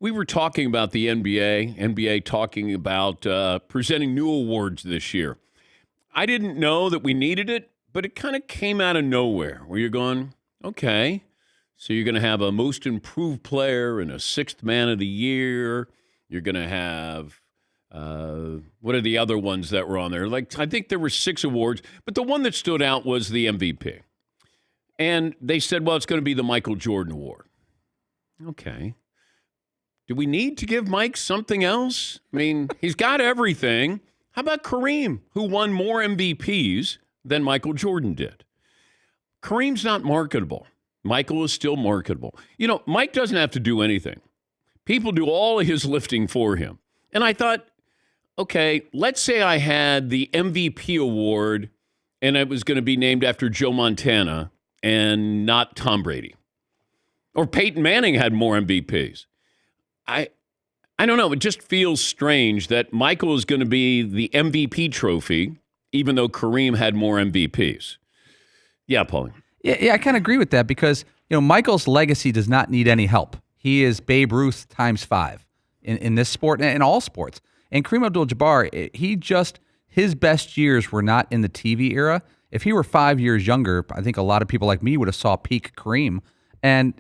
We were talking about the NBA talking about presenting new awards this year. I didn't know that we needed it, but it kind of came out of nowhere where you're going, okay, so you're going to have a most improved player and a sixth man of the year. You're going to have, what are the other ones that were on there? Like, I think there were 6 awards, but the one that stood out was the MVP. And they said, well, it's going to be the Michael Jordan Award. Okay. Do we need to give Mike something else? I mean, he's got everything. How about Kareem, who won more MVPs than Michael Jordan did? Kareem's not marketable. Michael is still marketable. You know, Mike doesn't have to do anything. People do all of his lifting for him. And I thought, okay, let's say I had the MVP award and it was going to be named after Joe Montana and not Tom Brady. Or Peyton Manning had more MVPs. I don't know. It just feels strange that Michael is going to be the MVP trophy, even though Kareem had more MVPs. Yeah, Paulie. Yeah, I kind of agree with that because, Michael's legacy does not need any help. He is Babe Ruth times 5 in this sport and in all sports. And Kareem Abdul-Jabbar, his best years were not in the TV era. If he were 5 years younger, I think a lot of people like me would have saw peak Kareem. And,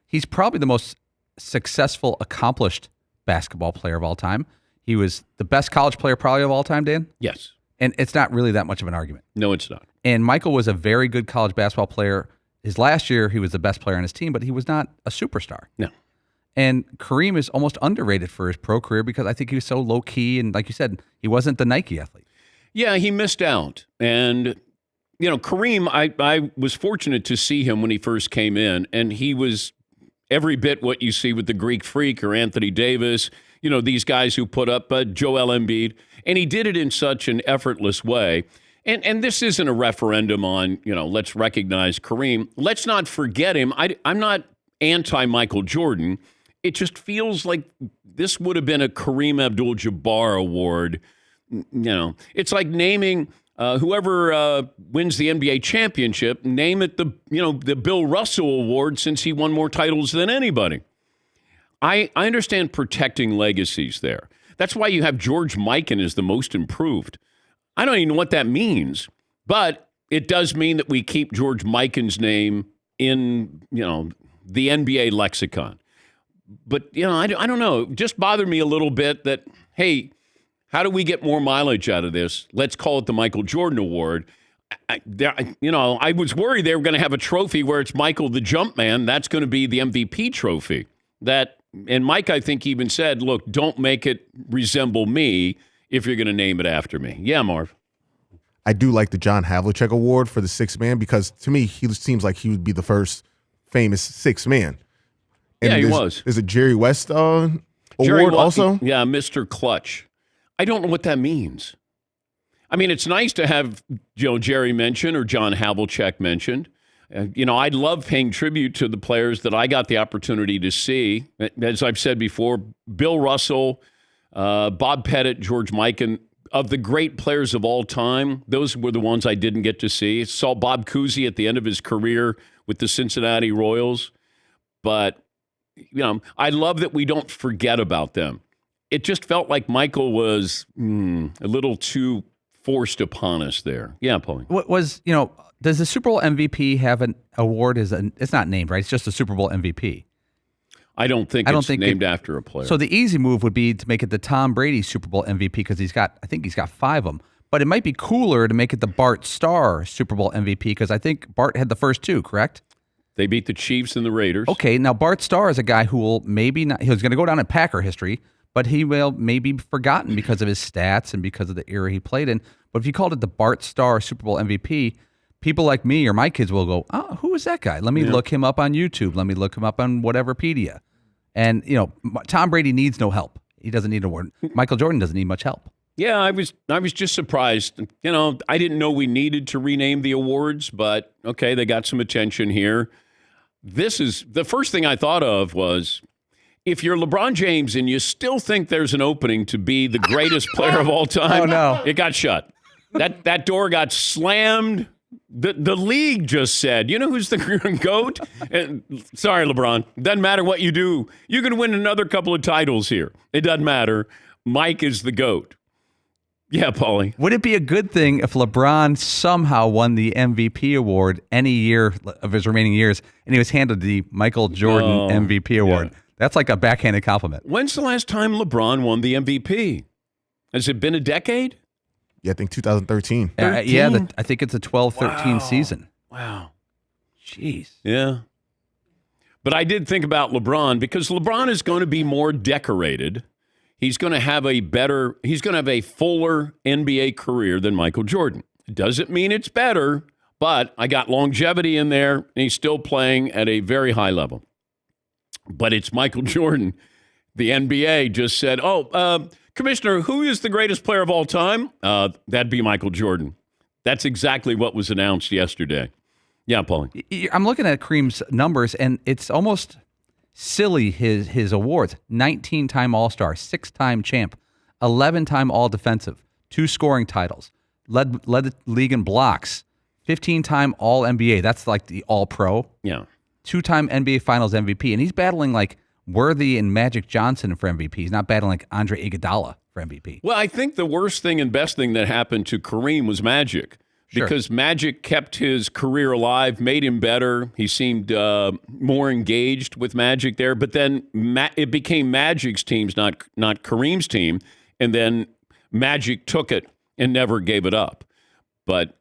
he's probably the most successful, accomplished basketball player of all time. He was the best college player probably of all time, Dan? Yes. And it's not really that much of an argument. No, it's not. And Michael was a very good college basketball player. His last year, he was the best player on his team, but he was not a superstar. No. And Kareem is almost underrated for his pro career because I think he was so low-key. And like you said, he wasn't the Nike athlete. Yeah, he missed out. And, Kareem, I was fortunate to see him when he first came in, and he was every bit what you see with the Greek Freak or Anthony Davis, these guys who put up Joel Embiid. And he did it in such an effortless way. And this isn't a referendum on, let's recognize Kareem. Let's not forget him. I'm not anti-Michael Jordan. It just feels like this would have been a Kareem Abdul-Jabbar award. It's like naming whoever wins the NBA championship, name it the Bill Russell Award since he won more titles than anybody. I understand protecting legacies there. That's why you have George Mikan as the most improved. I don't even know what that means, but it does mean that we keep George Mikan's name in, the NBA lexicon. But, I don't know. It just bothered me a little bit that, hey, how do we get more mileage out of this? Let's call it the Michael Jordan Award. I was worried they were going to have a trophy where it's Michael the Jumpman. That's going to be the MVP trophy. And Mike, I think, even said, look, don't make it resemble me if you're going to name it after me. Yeah, Marv. I do like the John Havlicek Award for the sixth man because, to me, he seems like he would be the first famous sixth man. And he was. Is it Jerry West award also? Yeah, Mr. Clutch. I don't know what that means. I mean, it's nice to have Jerry mentioned or John Havlicek mentioned. I love paying tribute to the players that I got the opportunity to see. As I've said before, Bill Russell, Bob Pettit, George Mikan, of the great players of all time, those were the ones I didn't get to see. Saw Bob Cousy at the end of his career with the Cincinnati Royals. But, I love that we don't forget about them. It just felt like Michael was a little too forced upon us there. Yeah, Paulie. What was, does the Super Bowl MVP have an award? It's not named, right? It's just the Super Bowl MVP. I don't think it's named after a player. So the easy move would be to make it the Tom Brady Super Bowl MVP because I think he's got 5 of them. But it might be cooler to make it the Bart Starr Super Bowl MVP because I think Bart had the first 2, correct? They beat the Chiefs and the Raiders. Okay, now Bart Starr is a guy who will maybe not, he's going to go down in Packer history, but he will maybe be forgotten because of his stats and because of the era he played in. But if you called it the Bart Starr Super Bowl MVP, people like me or my kids will go, oh, who is that guy? Let me look him up on YouTube. Let me look him up on whateverpedia. And, Tom Brady needs no help. He doesn't need an award. Michael Jordan doesn't need much help. Yeah, I was just surprised. I didn't know we needed to rename the awards, but okay, they got some attention here. This is the first thing I thought of was if you're LeBron James and you still think there's an opening to be the greatest player of all time, oh no, it got shut. That door got slammed The league just said, you know who's the GOAT? And, sorry, LeBron. Doesn't matter what you do. You can win another couple of titles here. It doesn't matter. Mike is the GOAT. Yeah, Paulie. Would it be a good thing if LeBron somehow won the MVP award any year of his remaining years and he was handed the Michael Jordan MVP award? Yeah. That's like a backhanded compliment. When's the last time LeBron won the MVP? Has it been a decade? Yeah, I think 2013. I think it's a 12-13 season. Wow. Jeez. Yeah. But I did think about LeBron because LeBron is going to be more decorated. He's going to have a fuller NBA career than Michael Jordan. Doesn't mean it's better, but I got longevity in there, and he's still playing at a very high level. But it's Michael Jordan. The NBA just said, Commissioner, who is the greatest player of all time? That'd be Michael Jordan. That's exactly what was announced yesterday. Yeah, Paulie. I'm looking at Kareem's numbers, and it's almost silly, his awards. 19-time All-Star, 6-time champ, 11-time All-Defensive, 2 scoring titles, led the league in blocks, 15-time All-NBA. That's like the All-Pro. Yeah. 2-time NBA Finals MVP. And he's battling like Worthy and Magic Johnson for MVP. He's not battling like Andre Iguodala for MVP. Well, I think the worst thing and best thing that happened to Kareem was Magic. Sure. Because Magic kept his career alive, made him better. He seemed more engaged with Magic there. But then it became Magic's teams, not Kareem's team. And then Magic took it and never gave it up. But,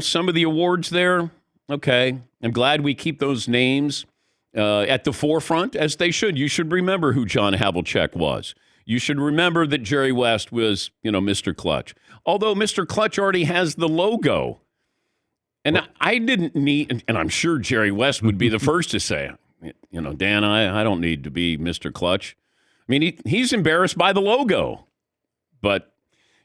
some of the awards there, okay. I'm glad we keep those names at the forefront, as they should. You should remember who John Havlicek was. You should remember that Jerry West was, Mr. Clutch. Although Mr. Clutch already has the logo. And I didn't need, and I'm sure Jerry West would be the first to say, Dan, I don't need to be Mr. Clutch. I mean, he's embarrassed by the logo. But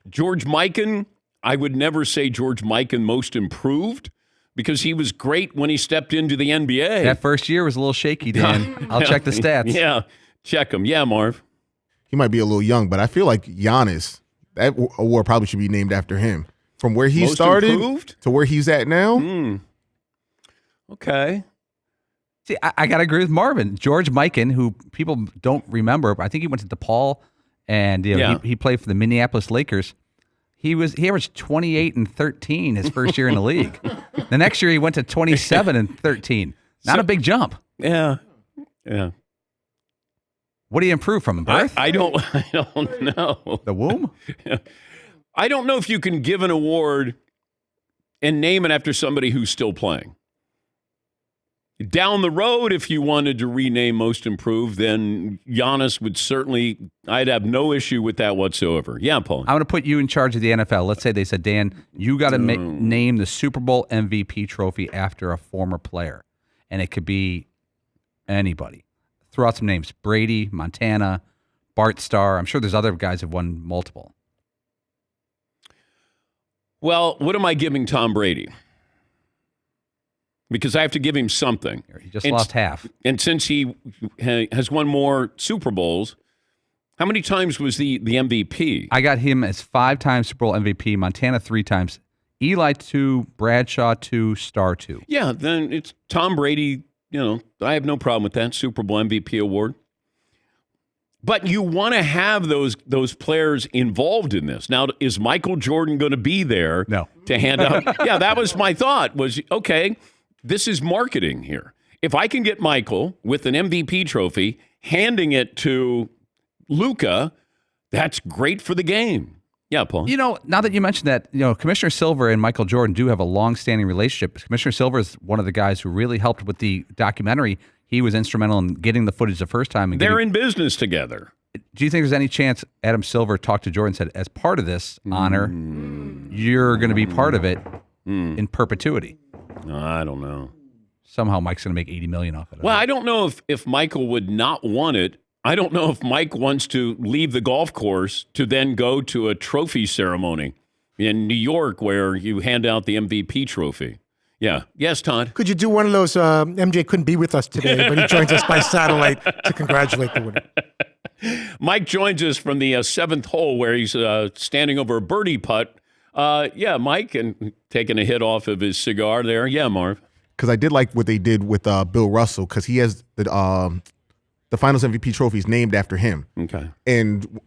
George Mikan, I would never say George Mikan most improved because he was great when he stepped into the NBA. That first year was a little shaky, Dan. I'll check the stats. Yeah, check them. Yeah, Marv. He might be a little young, but I feel like Giannis, that award probably should be named after him. From where he started to where he's at now. Okay. See, I got to agree with Marvin. George Mikan, who people don't remember, but I think he went to DePaul, and he played for the Minneapolis Lakers. He averaged 28 and 13 his first year in the league. The next year he went to 27 and 13. Not a big jump. Yeah. What do you improve from? Birth? I don't know. The womb? I don't know if you can give an award and name it after somebody who's still playing. Down the road, if you wanted to rename Most Improved, then Giannis would certainly, I'd have no issue with that whatsoever. Yeah, Paul. I'm going to put you in charge of the NFL. Let's say they said, Dan, you got to name the Super Bowl MVP trophy after a former player. And it could be anybody. Throw out some names. Brady, Montana, Bart Starr. I'm sure there's other guys who've won multiple. Well, what am I giving Tom Brady? Because I have to give him something. He just lost half. And since he has won more Super Bowls, how many times was the MVP? I got him as 5-time Super Bowl MVP, Montana 3 times, Eli 2, Bradshaw 2, Starr 2. Yeah, then it's Tom Brady. I have no problem with that Super Bowl MVP award. But you want to have those players involved in this. Now, is Michael Jordan going to be there to hand out? Yeah, that was my thought was, okay, this is marketing here. If I can get Michael with an MVP trophy, handing it to Luka, that's great for the game. Yeah, Paul. Now that you mentioned that, Commissioner Silver and Michael Jordan do have a long-standing relationship. Commissioner Silver is one of the guys who really helped with the documentary. He was instrumental in getting the footage the first time. They're in business together. Do you think there's any chance Adam Silver talked to Jordan and said, as part of this honor, you're going to be part of it in perpetuity? I don't know. Somehow Mike's going to make $80 million off of it. Well, I don't know if Michael would not want it. I don't know if Mike wants to leave the golf course to then go to a trophy ceremony in New York where you hand out the MVP trophy. Yeah. Yes, Todd? Could you do one of those? MJ couldn't be with us today, but he joins us by satellite to congratulate the winner. Mike joins us from the 7th hole where he's standing over a birdie putt Yeah, Mike, and taking a hit off of his cigar there. Yeah, Marv. Because I did like what they did with Bill Russell, because he has the Finals MVP trophies named after him. Okay. And,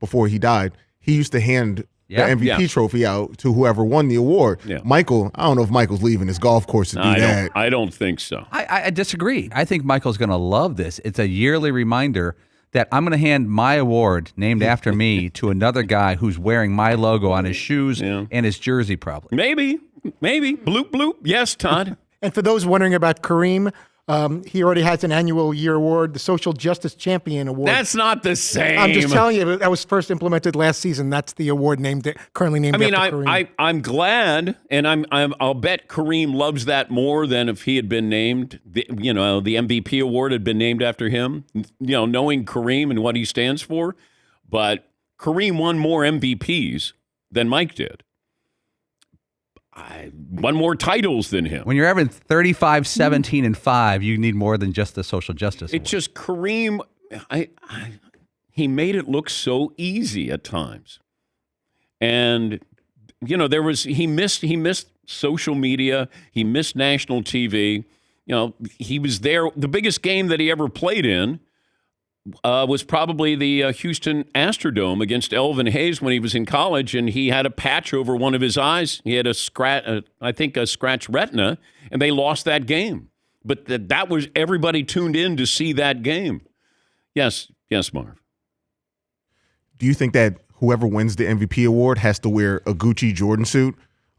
before he died, he used to hand the MVP trophy out to whoever won the award. Yeah. Michael, I don't know if Michael's leaving his golf course to do that. I don't think so. I disagree. I think Michael's going to love this. It's a yearly reminder that I'm going to hand my award named after me to another guy who's wearing my logo on his shoes and his jersey, probably. Maybe. Bloop, bloop. Yes, Todd. And for those wondering about Kareem, he already has an annual year award, the Social Justice Champion Award. That's not the same. I'm just telling you, that was first implemented last season. That's the award currently named after Kareem. I'm glad, and I'll bet Kareem loves that more than if he had been named. The MVP award had been named after him. Knowing Kareem and what he stands for, but Kareem won more MVPs than Mike did. I won more titles than him. When you're having 35, 17, and 5, you need more than just the social justice award. It's just Kareem. He made it look so easy at times, and he missed social media. He missed national TV. He was there. The biggest game that he ever played in was probably the Houston Astrodome against Elvin Hayes when he was in college, and he had a patch over one of his eyes. He had a scratched retina, and they lost that game. But that was everybody tuned in to see that game. Yes, Marv. Do you think that whoever wins the MVP award has to wear a Gucci Jordan suit?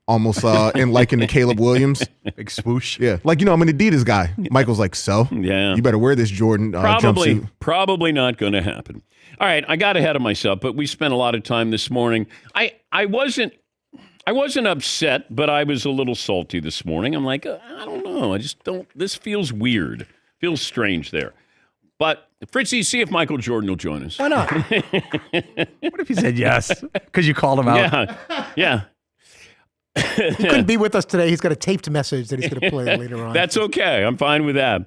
Almost in the Caleb Williams. Big swoosh. Yeah. I'm an Adidas guy. Michael's like, so? Yeah. You better wear this Jordan jumpsuit. Probably not going to happen. All right, I got ahead of myself, but we spent a lot of time this morning. I wasn't upset, but I was a little salty this morning. I'm like, I don't know. I just don't. This feels weird. Feels strange there. But, Fritzy, see if Michael Jordan will join us. Why not? What if he said yes? Because you called him out. Yeah. He couldn't be with us today. He's got a taped message that he's going to play later on. That's okay. I'm fine with that.